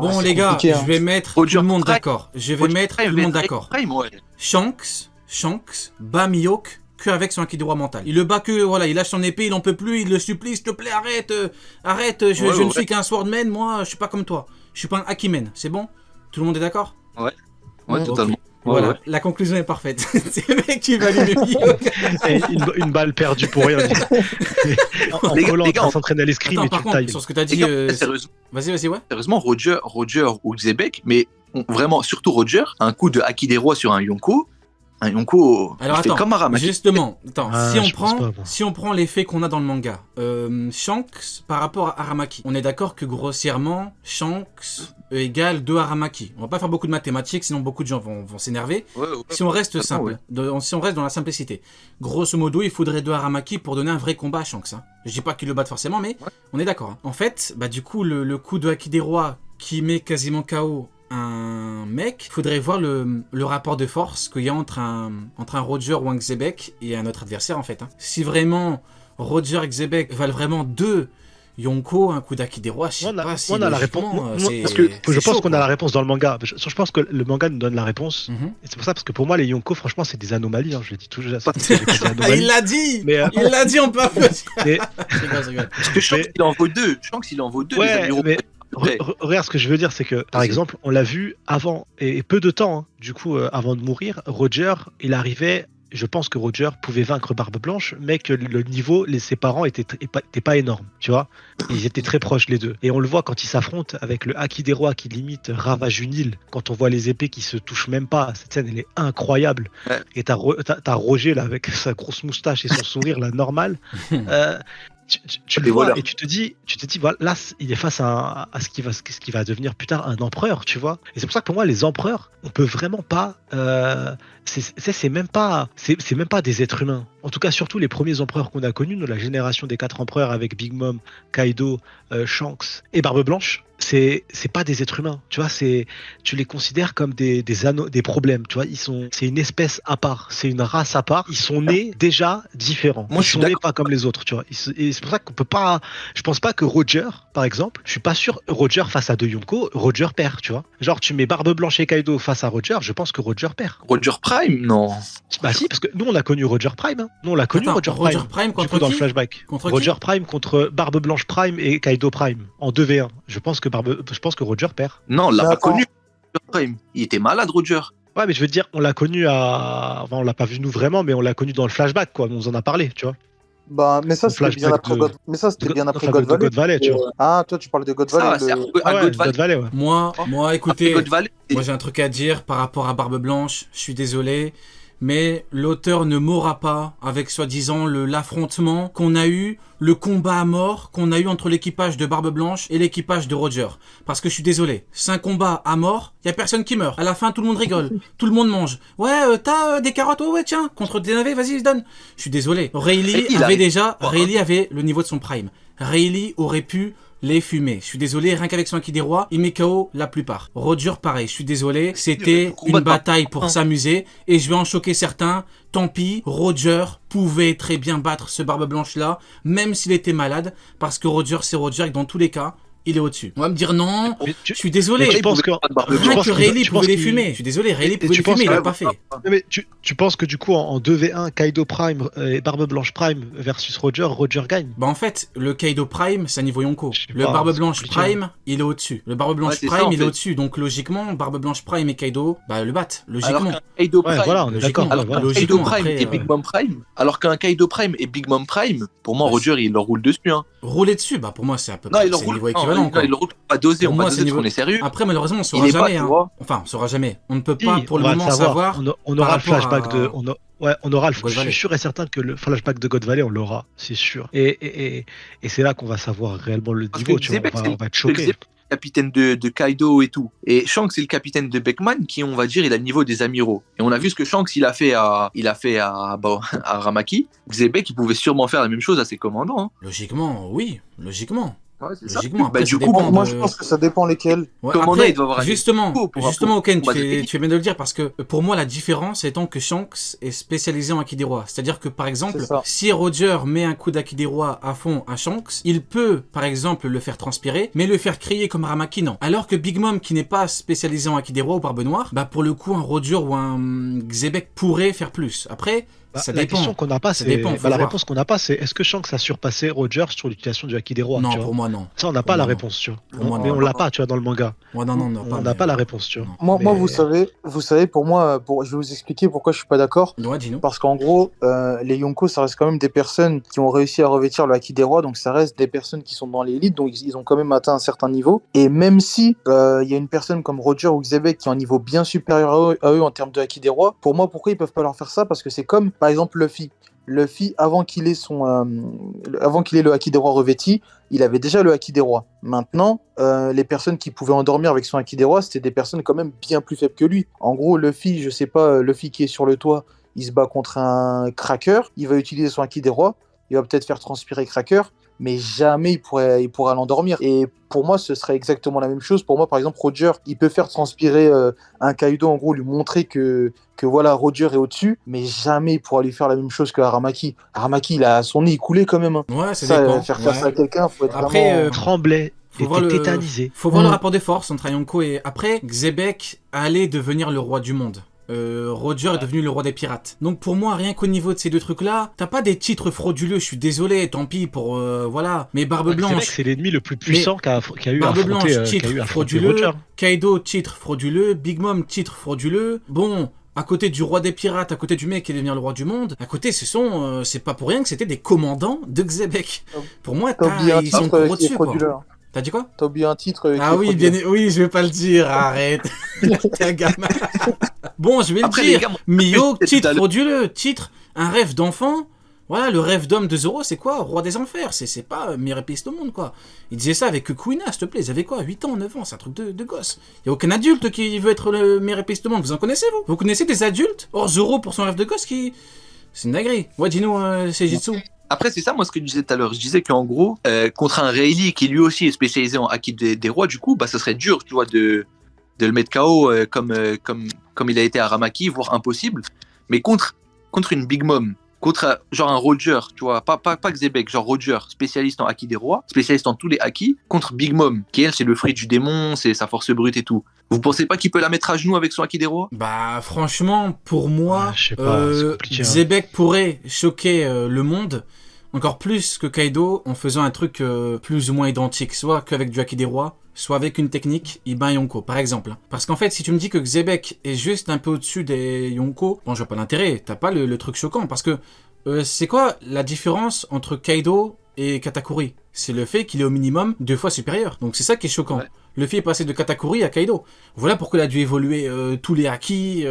Bon, c'est les gars, compliqué, hein. je vais mettre Roger tout le monde Prime. d'accord. Je vais Roger mettre Prime, tout le monde Drake d'accord. Prime, ouais. Shanks bat Mihawk que avec son Haki des rois mental. Il le bat que, voilà, il lâche son épée, il en peut plus, il le supplie, s'il te plaît, arrête, je ne suis qu'un swordman, moi, je suis pas comme toi. Je suis pas un Hakiman, c'est bon? Tout le monde est d'accord? Ouais, totalement. Ok. Voilà, la conclusion est parfaite. C'est le mec qui va allumer Mihawk. Et une balle perdue pour rien. En Les gars, collant, les en train gars, de s'entraîner à l'escrime Attends, et tu par le contre, times. sur ce que t'as Les dit... gars, Vas-y, ouais. sérieusement, Roger ou Xebec, mais vraiment, surtout Roger, un coup de Haki des rois sur un Yonko, Alors il fait attends, comme Aramaki. justement, Ah, je pense pas, moi. si on prend l'effet qu'on a dans le manga, Shanks par rapport à Aramaki, on est d'accord que grossièrement, Shanks égale 2 Aramaki. On va pas faire beaucoup de mathématiques, sinon beaucoup de gens vont s'énerver. Ouais. Si on reste Attends, simple, si on reste dans la simplicité, grosso modo, il faudrait 2 Aramaki pour donner un vrai combat à Shanks. Hein. Je dis pas qu'il le batte forcément, mais on est d'accord. Hein. En fait, bah du coup, le coup de Haki des rois qui met quasiment KO un mec, il faudrait voir le rapport de force qu'il y a entre un Roger ou un Xebec et un autre adversaire en fait. Hein. Si vraiment Roger et Xebec valent vraiment 2 Yonko, un coup d'Haki des rois, je sais pas si on a la réponse. Parce que je pense qu'on a la réponse dans le manga. Je pense que le manga nous donne la réponse. Et c'est pour ça, parce que pour moi, les Yonko, franchement, c'est des anomalies. Hein. Je le dis toujours. Il l'a dit. Mais, il l'a dit, on peut applaudir. Mais... Parce que Shanks, il en vaut 2. Shanks, il en vaut 2. Ouais, mais... Regarde, ce que je veux dire, c'est que, par exemple, on l'a vu avant, et peu de temps, hein, du coup, avant de mourir, Roger, il arrivait, je pense que Roger pouvait vaincre Barbe Blanche, mais que le niveau, ses parents étaient pas énormes, tu vois. Ils étaient très proches, les deux. Et on le voit quand ils s'affrontent avec le Haki des rois qui limite ravage une île, quand on voit les épées qui se touchent même pas, cette scène, elle est incroyable. Ouais. Et t'as Roger, là, avec sa grosse moustache et son sourire, là, normal. Tu le vois et tu te dis voilà, là il est face à ce qui va devenir plus tard un empereur, tu vois. Et c'est pour ça que pour moi les empereurs, on peut vraiment pas c'est même pas des êtres humains. En tout cas, surtout les premiers empereurs qu'on a connus, la génération des 4 empereurs avec Big Mom, Kaido, Shanks et Barbe Blanche, c'est pas des êtres humains, tu vois. Tu les considères comme des problèmes, tu vois. C'est une espèce à part, c'est une race à part. Ils sont nés déjà différents. Moi, ils sont nés pas comme les autres, tu vois. Et c'est pour ça qu'on peut pas. Je pense pas que Roger, par exemple, je suis pas sûr Roger face à 2 Yonko, Roger perd, tu vois. Genre tu mets Barbe Blanche et Kaido face à Roger, je pense que Roger perd. Roger Prime, non. Bah si, parce que nous on a connu Roger Prime. Hein. Nous on l'a connu. Attends, Roger Prime contre du coup, dans qui le flashback. Contre Roger Prime contre Barbe Blanche Prime et Kaido Prime en 2v1. Je pense que Roger perd. Non, on l'a Mais pas attends. connu. Roger Prime. Il était malade, Roger. Ouais, mais je veux dire, on l'a connu enfin, on l'a pas vu nous vraiment, mais on l'a connu dans le flashback, quoi. On nous en a parlé, tu vois. Bah, mais ça, c'était bien après God Valley, tu vois. Ah, toi, tu parles de God Valley. C'est Ah ouais, God Valley. God Valley, ouais. Moi, écoutez, God Valley. moi j'ai un truc à dire par rapport à Barbe Blanche, je suis désolé, mais l'auteur ne m'aura pas avec soi-disant l'affrontement qu'on a eu, le combat à mort qu'on a eu entre l'équipage de Barbe Blanche et l'équipage de Roger. Parce que je suis désolé, c'est un combat à mort, y a personne qui meurt. À la fin, tout le monde rigole, tout le monde mange. Ouais, t'as des carottes, ouais, tiens, contre des navets, vas-y, donne. Je suis désolé, Rayleigh avait le niveau de son prime. Rayleigh aurait pu les fumer. Je suis désolé, rien qu'avec son Haki des rois, il met KO la plupart. Roger, pareil, je suis désolé, c'était une bataille pour s'amuser, et je vais en choquer certains. Tant pis, Roger pouvait très bien battre ce Barbe Blanche là, même s'il était malade, parce que Roger c'est Roger, et que dans tous les cas, il est au-dessus. On va me dire non, je suis désolé. Je pense que rien que Rayleigh pouvait les fumer. Je suis désolé, Rayleigh pouvait les fumer, il l'a pas fait. Mais tu penses que du coup en 2v1, Kaido Prime et Barbe Blanche Prime versus Roger gagne? Bah en fait, le Kaido Prime, c'est un niveau Yonko. Le Barbe Blanche Prime, il est au-dessus. Le Barbe Blanche Prime, il est au-dessus. Donc logiquement, Barbe Blanche Prime et Kaido, bah le battent, logiquement. Kaido Prime, voilà, on est d'accord. Alors qu'un Kaido Prime et Big Mom Prime, pour moi, Roger, il leur roule dessus. Hein. Rouler dessus, bah pour moi, c'est à peu Non, près il leur c'est roule niveau équivalent. pas doser, on va doser, on est sérieux. Après, malheureusement, on saura jamais. Enfin, on saura jamais. On ne peut pas pour le moment savoir. On aura le flashback de. On aura je suis sûr et certain que le flashback de God Valley, on l'aura, c'est sûr. Et c'est là qu'on va savoir réellement le niveau, tu vois. On va être choqué. Capitaine de Kaido et tout. Et Shanks, c'est le capitaine de Beckman qui, on va dire, il a le niveau des amiraux. Et on a vu ce que Shanks, il a fait à Aramaki. Xebec, il pouvait sûrement faire la même chose à ses commandants. Hein. Logiquement, oui. Logiquement. Ouais, c'est ça. Logiquement, après, du ça coup, dépend Moi, de- je pense que ça dépend lesquels. Ouais, Commandant, après, il doit avoir un justement, pour Oken, combattre tu fais bien de le dire parce que pour moi, la différence étant que Shanks est spécialisé en Haki des Rois. C'est-à-dire que par exemple, C'est ça. si Roger met un coup d'Haki des Rois à fond à Shanks, il peut par exemple le faire transpirer, mais le faire crier comme Aramaki, non. Alors que Big Mom, qui n'est pas spécialisé en Haki des Rois ou Barbe Noire, bah pour le coup, un Roger ou un Xebec pourrait faire plus. Après, ça La dépend. question qu'on n'a pas, Ça c'est dépend, faut la voir. réponse qu'on n'a pas, c'est est-ce que Shanks a surpassé Roger sur l'utilisation du Haki des Rois, Non, tu vois. pour moi, non. Ça, on n'a Pour pas la moi, non. réponse, tu vois. Pour moi, Mais non. on l'a pas, tu vois, dans le manga. Moi, non, On n'a pas la réponse, tu vois. Non. Moi, Mais- vous savez, pour moi, je vais vous expliquer pourquoi je suis pas d'accord. Ouais, dis-nous. Parce qu'en gros, les Yonko, ça reste quand même des personnes qui ont réussi à revêtir le Haki des Rois, donc ça reste des personnes qui sont dans l'élite, donc ils ont quand même atteint un certain niveau. Et même si il y a une personne comme Roger ou Xebec qui est un niveau bien supérieur à eux en termes de Haki des Rois, pour moi, pourquoi ils peuvent pas leur faire ça? Parce que c'est comme, par exemple, Luffy. Luffy, avant qu'il ait le Haki des Rois revêti, il avait déjà le Haki des Rois. Maintenant, les personnes qui pouvaient endormir avec son Haki des Rois, c'était des personnes quand même bien plus faibles que lui. En gros, Luffy, je sais pas, Luffy qui est sur le toit, il se bat contre un Cracker, il va utiliser son Haki des Rois, il va peut-être faire transpirer Cracker, mais jamais il pourra l'endormir. Et pour moi, ce serait exactement la même chose. Pour moi, par exemple, Roger, il peut faire transpirer un Kaido, en gros, lui montrer que voilà, Roger est au-dessus, mais jamais il pourra lui faire la même chose que Aramaki. Aramaki, il a son nez coulé quand même. Hein. Ouais, ça dépend. Faire ça à quelqu'un, faut être Après, vraiment... Tremblait, Faut voir était le- tétanisé. Faut voir le rapport de force entre Yonko et... Après, Xebec allait devenir le roi du monde. Roger est devenu le roi des pirates. Donc pour moi, rien qu'au niveau de ces deux trucs-là, t'as pas des titres frauduleux, je suis désolé, tant pis pour... voilà. Mais Barbe Xebec, Blanche... c'est l'ennemi le plus puissant qu'a eu Barbe affronté, Blanche, qu'a eu titre affronté frauduleux. Roger. Kaido, titre frauduleux. Big Mom, titre frauduleux. Bon... À côté du roi des pirates, à côté du mec qui est devenu le roi du monde, à côté, c'est pas pour rien que c'était des commandants de Xebec. Pour moi, T'as oublié un ils sont titre encore qui est au-dessus, quoi. frauduleux. T'as dit quoi? T'as oublié un titre qui Ah est oui, frauduleux. oui, je vais pas le dire, arrête. T'es un gamin. Bon, je vais Après, le les dire. gars, moi, Mio, tout à titre l'heure. frauduleux, titre, un rêve d'enfant. Voilà, le rêve d'homme de Zoro, c'est quoi? Roi des enfers, c'est pas meilleur épiste au monde, quoi. Il disait ça avec Kuina, s'il te plaît, ils avaient quoi? 8 ans, 9 ans, c'est un truc de gosse. Y a aucun adulte qui veut être le meilleur épiste au monde, vous en connaissez, vous? Vous connaissez des adultes? Or, Zoro, pour son rêve de gosse, qui... C'est une dinguerie. Ouais, dis-nous, Seijitsu. Après, c'est ça, moi, ce que je disais tout à l'heure. Je disais qu'en gros, contre un Rayleigh qui lui aussi est spécialisé en Haki des Rois, du coup, bah, ça serait dur, tu vois, de le mettre KO comme il a été à Aramaki, voire impossible. Mais contre une Big Mom, contre genre un Roger, tu vois, pas Xebec, genre Roger, spécialiste en Haki des Rois, spécialiste en tous les Haki, contre Big Mom, qui elle, c'est le fruit du démon, c'est sa force brute et tout. Vous pensez pas qu'il peut la mettre à genoux avec son Haki des Rois? Bah, franchement, pour moi, Ah, je sais pas, c'est compliqué, hein. Xebec pourrait choquer le monde encore plus que Kaido en faisant un truc plus ou moins identique, soit qu'avec du Haki des Rois, soit avec une technique Iban Yonko, par exemple. Parce qu'en fait, si tu me dis que Xebec est juste un peu au-dessus des Yonko, bon, je vois pas l'intérêt, t'as pas le truc choquant, parce que c'est quoi la différence entre Kaido et Katakuri? C'est le fait qu'il est au minimum 2 fois supérieur. Donc c'est ça qui est choquant. Ouais. Le fait est passé de Katakuri à Kaido. Voilà pourquoi il a dû évoluer tous les Haki,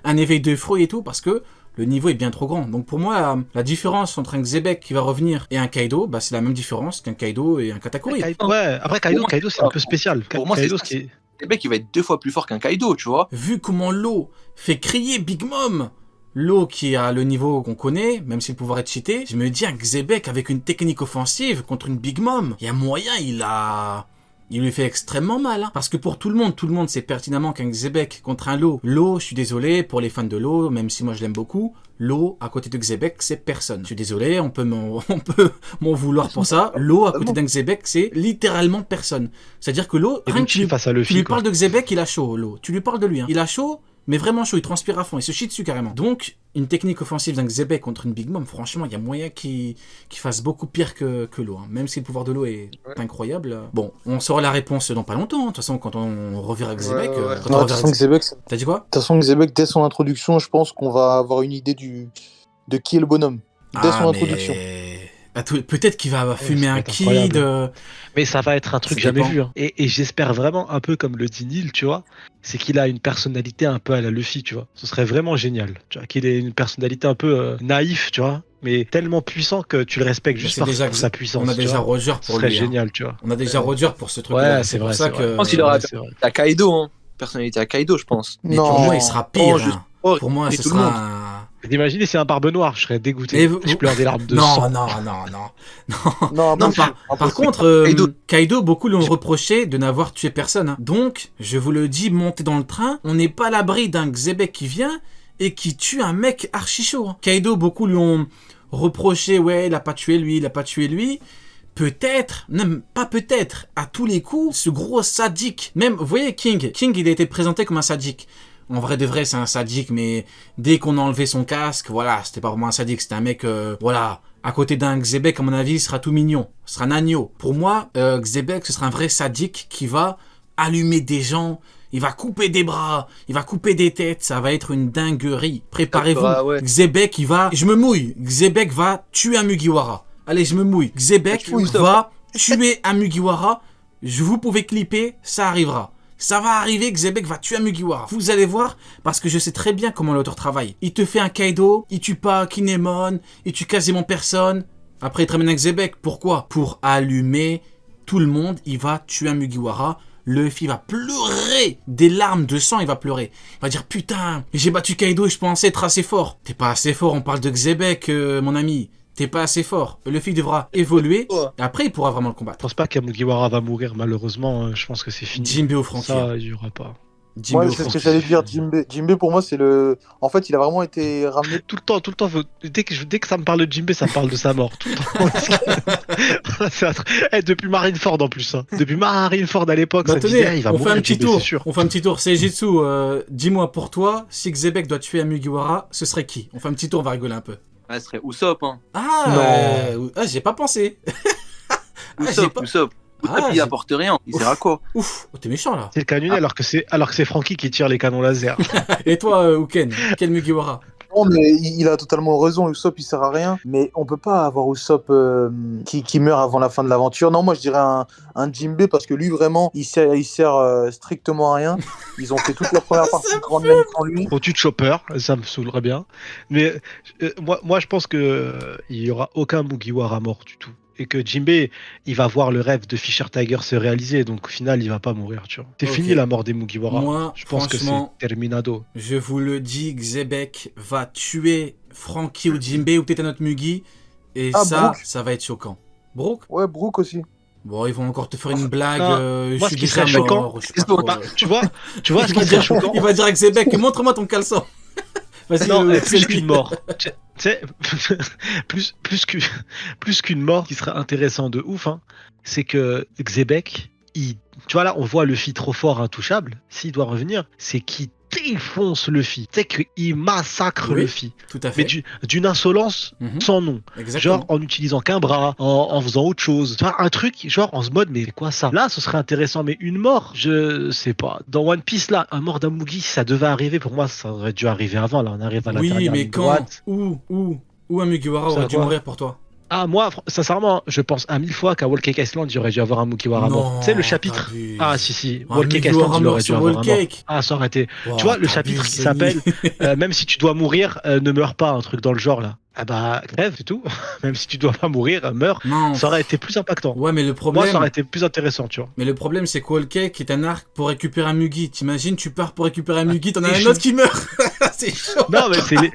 un éveil de fruits et tout, parce que le niveau est bien trop grand. Donc pour moi, la différence entre un Xebec qui va revenir et un Kaido, bah, c'est la même différence qu'un Kaido et un Katakuri. Ouais, après Kaido c'est un peu spécial. Pour moi, Kaido, c'est ce qui est... Xebec, il va être 2 fois plus fort qu'un Kaido, tu vois. Vu comment Law fait crier Big Mom, Law qui a le niveau qu'on connaît, même si le pouvoir est cheaté, je me dis un Xebec avec une technique offensive contre une Big Mom, il y a moyen, il lui fait extrêmement mal. Hein. Parce que pour tout le monde sait pertinemment qu'un Xebec contre un Law, je suis désolé pour les fans de Law, même si moi je l'aime beaucoup, Law à côté de Xebec, c'est personne. Je suis désolé, on peut m'en vouloir pour ça. Law à côté d'un Xebec, c'est littéralement personne. C'est-à-dire que Law, rien que tu face à tu Luffy, lui quoi. parles de Xebec, il a chaud, Law. Tu lui parles de lui, hein. Il a chaud, mais vraiment chaud, il transpire à fond, il se chie dessus carrément. Donc, une technique offensive d'un Xebec contre une Big Mom, franchement, il y a moyen qu'il fasse beaucoup pire que Law. Hein. Même si le pouvoir de Law est incroyable. Bon, on saura la réponse dans pas longtemps. Hein. De toute façon, quand on reverra Xebec... Non, de toute façon, T'as dit quoi? de toute façon, Xebec, dès son introduction, je pense qu'on va avoir une idée de qui est le bonhomme. Dès son introduction. Peut-être qu'il va fumer ça va un être kid. incroyable. Mais ça va être un truc Ça jamais dépend. vu. Hein. Et j'espère vraiment, un peu comme le dit Neil, tu vois, c'est qu'il a une personnalité un peu à la Luffy, tu vois. Ce serait vraiment génial. Tu vois, qu'il ait une personnalité un peu naïf, tu vois, mais tellement puissant que tu le respectes juste C'est par déjà- sa puissance. On a tu déjà vois. Roger Ce pour serait lui. Hein. génial, tu vois. On a déjà Roger pour ce truc-là. Ouais, c'est c'est pour vrai, ça c'est que... vrai. Je pense qu'il aura c'est vrai. à Kaido, hein. Personnalité à Kaido, je pense. Mais Non. pour moi, il sera pire. Oh, je- hein. oh, Pour moi, et ce tout le monde. sera D'imaginer c'est un barbe noire, je serais dégoûté. Mais Je pleure des larmes de non, sang. non. Non, Non, impossible, par impossible. contre, Kaido, beaucoup l'ont Je- reproché de n'avoir tué personne. Hein. Donc, je vous le dis, montez dans le train, on n'est pas à l'abri d'un Xebec qui vient et qui tue un mec archi chaud. Hein. Kaido, beaucoup lui ont reproché, ouais, il a pas tué lui, il a pas tué lui. Peut-être, non, pas peut-être, à tous les coups, ce gros sadique. Même, vous voyez, King, il a été présenté comme un sadique. En vrai de vrai, c'est un sadique, mais dès qu'on a enlevé son casque, voilà, c'était pas vraiment un sadique, c'était un mec, voilà, à côté d'un Xebec, à mon avis, il sera tout mignon. Ce sera un agneau. Pour moi, Xebec, ce sera un vrai sadique qui va allumer des gens, il va couper des bras, il va couper des têtes, ça va être une dinguerie. Préparez-vous. Ah, ouais. Xebec, je me mouille, Xebec va tuer un Mugiwara. Allez, je me mouille. Xebec va tuer un Mugiwara. Vous pouvez clipper, ça arrivera. Ça va arriver, Xebec va tuer un Mugiwara. Vous allez voir, parce que je sais très bien comment l'auteur travaille. Il te fait un Kaido, il tue pas Kinemon, il tue quasiment personne. Après, il te ramène un Xebec. Pourquoi? Pour allumer tout le monde, il va tuer un Mugiwara. Luffy va pleurer des larmes de sang, il va pleurer. Il va dire putain, j'ai battu Kaido et je pensais être assez fort. T'es pas assez fort, on parle de Xebec, mon ami. T'es pas assez fort. Luffy devra évoluer et après il pourra vraiment le Je combattre. pense pas qu'un Mugiwara va mourir malheureusement, je pense que c'est fini. Jinbe au Frankie. Ça, il y aura pas. Jinbe Moi, au c'est ce Frankie. que j'allais dire. Jimbe, pour moi, c'est le. En fait, il a vraiment été ramené. Tout le temps, dès que ça me parle de Jinbe, ça me parle de sa mort. Tout le temps. Depuis Marineford en plus. Hein. Depuis Marineford à l'époque, Bah, ça tenez, disait, il va on mourir. fait un petit Jinbe, tour. c'est sûr. On fait un petit tour. Seijitsu, dis-moi pour toi, si Xebec doit tuer un Mugiwara, ce serait qui? On fait un petit tour, on va rigoler un peu. Ah, ce serait Usopp, hein. Ah, j'ai pas pensé. Usopp. Ah, il apporte rien. Il sert à quoi? Ouf, oh, t'es méchant là. C'est le canonnier alors que c'est Frankie qui tire les canons laser. Et toi, Uken, quel Mugiwara? Non, mais il a totalement raison. Usopp, il sert à rien. Mais on peut pas avoir Usopp qui meurt avant la fin de l'aventure. Non, moi, je dirais un Jinbe parce que lui, vraiment, il sert strictement à rien. Ils ont fait toute la première partie de Grand Line sans lui. Au-dessus de Chopper, ça me saoulerait bien. Mais moi, je pense que il y aura aucun Mugiwara mort du tout. Et que Jinbe, il va voir le rêve de Fisher Tiger se réaliser, donc au final, il va pas mourir, tu vois. C'est Ok. fini la mort des Mugiwara. Moi, je pense que c'est franchement, terminado. je vous le dis, Xebec va tuer Frankie ou Jinbe ou peut-être un autre Mugi. Et Ah, ça, Brook. ça va être choquant. Brook? Ouais, Brook aussi. Bon, ils vont encore te faire une blague. Non, Je moi, suis ce qui déjà serait choquant, mort, je sais pas trop, Tu vois ce il, qui va serait dire, choquant. il va dire à Xebec, montre-moi ton caleçon. Vas-y, Non, c'est plus lui. qu'une mort. Tu sais, plus qu'une mort qui serait intéressant de ouf, hein, c'est que Xebec, tu vois là, on voit Luffy trop fort, intouchable. S'il doit revenir, c'est qu'il défonce Luffy. Tu sais qu'il massacre Oui, Luffy. Tout à Mais fait. d'une insolence Mhm. sans nom. Exactement. Genre en utilisant qu'un bras, en faisant autre chose. Tu vois, un truc, genre en ce mode, mais quoi ça? Là, ce serait intéressant, mais une mort, je sais pas. Dans One Piece, là, un mort d'un Mugi, si ça devait arriver, pour moi, ça aurait dû arriver avant. Là, on arrive à la Oui, dernière mais ligne quand, droite. où un Mugiwara Ça aurait va dû quoi mourir pour toi? Ah, moi, sincèrement, je pense à 1000 fois qu'à Whole Cake Island, il aurait dû avoir un Mugiwara mort. Non, Tu sais, le chapitre. t'abuses. Ah, si. Un Whole Cake Mugiwara Island, il mort aurait dû sur avoir Whole un mort. Cake. Ah, ça aurait été. Oh, Tu vois, le t'abuses, chapitre qui Zeni. s'appelle Même si tu dois mourir, ne meurs pas, un truc dans le genre là. Ah bah, crève, c'est tout. Même si tu dois pas mourir, meurs. Non. Ça aurait été plus impactant. Ouais, mais le Moi, problème. ça aurait été plus intéressant, tu vois. Mais le problème, c'est qu'Whole Cake est un arc pour récupérer un Mugi. T'imagines, tu pars pour récupérer un Mugi, t'en as c'est un chaud. autre qui meurt. C'est chaud. Non, mais c'est.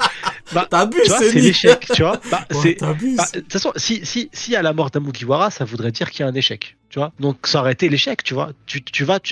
T'abuses, Tu vois, c'est Zeni. l'échec, tu vois. Ouais, t'abuses. De toute façon, si à la mort d'un Mugiwara, ça voudrait dire qu'il y a un échec, tu vois. Donc ça aurait été l'échec, tu vois.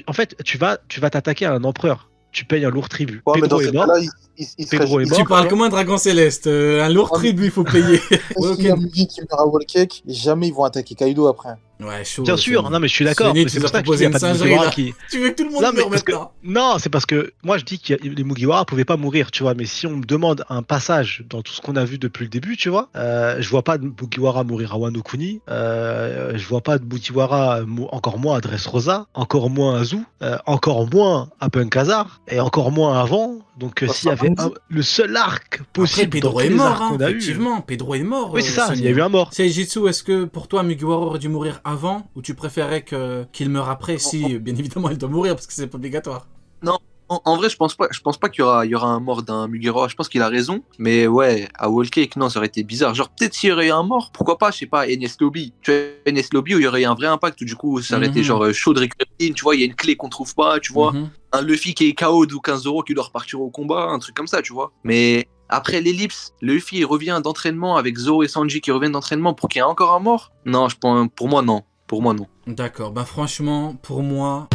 En fait, tu vas t'attaquer à un empereur. Tu payes un lourd tribut. Ouais, mais dans Pedro ces est mort. cas-là, il serait. Pedro est mort. Tu parles comme un dragon céleste. Un lourd Ah, mais- tribut, il faut payer. Ouais, S'il y a ok. Mugi qui meurt à Whole Cake, jamais ils vont attaquer Kaido après. Ouais, chaud. Bien sûr, Zeni. non mais je suis d'accord. Zeni, Mais tu c'est nous pour as ça que je dis proposé qu'il n'y a une pas de singerie, Mugiwara là. qui. Tu veux que tout le monde Non, mais meure maintenant. Non, c'est parce que moi je dis que les Mugiwara pouvaient pas mourir, tu vois. Mais si on me demande un passage dans tout ce qu'on a vu depuis le début, tu vois, je vois pas de Mugiwara mourir à Wano Kuni. Je vois pas de Mugiwara, encore moins à Dressrosa, encore moins à Zou, encore moins à Punkazar, et encore moins avant. Donc Bah, s'il y avait le seul arc Après, possible dans Pedro tous est les mort, arcs hein, qu'on a eu. effectivement. Pedro est mort. Oui, c'est ça, Sonia. il y a eu un mort. Seijitsu, est-ce que pour toi, Mugiwara aurait dû mourir avant ou tu préférais qu'il meure après? Si, bien évidemment, il doit mourir parce que c'est pas obligatoire. En vrai, je pense pas qu'il y aura un mort d'un Mugiwara. Je pense qu'il a raison. Mais ouais, à Whole Cake, non, ça aurait été bizarre. Genre, peut-être s'il y aurait eu un mort, pourquoi pas, je sais pas, Enies Lobby. Tu vois, Enies Lobby où il y aurait eu un vrai impact, où du coup, ça aurait été genre chaud de récupérer. Tu vois, il y a une clé qu'on trouve pas, tu vois. Mhm. Un Luffy qui est KO ou 15 € qui doit repartir au combat, un truc comme ça, tu vois. Mais Après l'ellipse, le Luffy il revient d'entraînement avec Zoro et Sanji qui reviennent d'entraînement pour qu'il y ait encore un mort. Non, pour moi non. Pour moi non. D'accord, bah franchement, pour moi,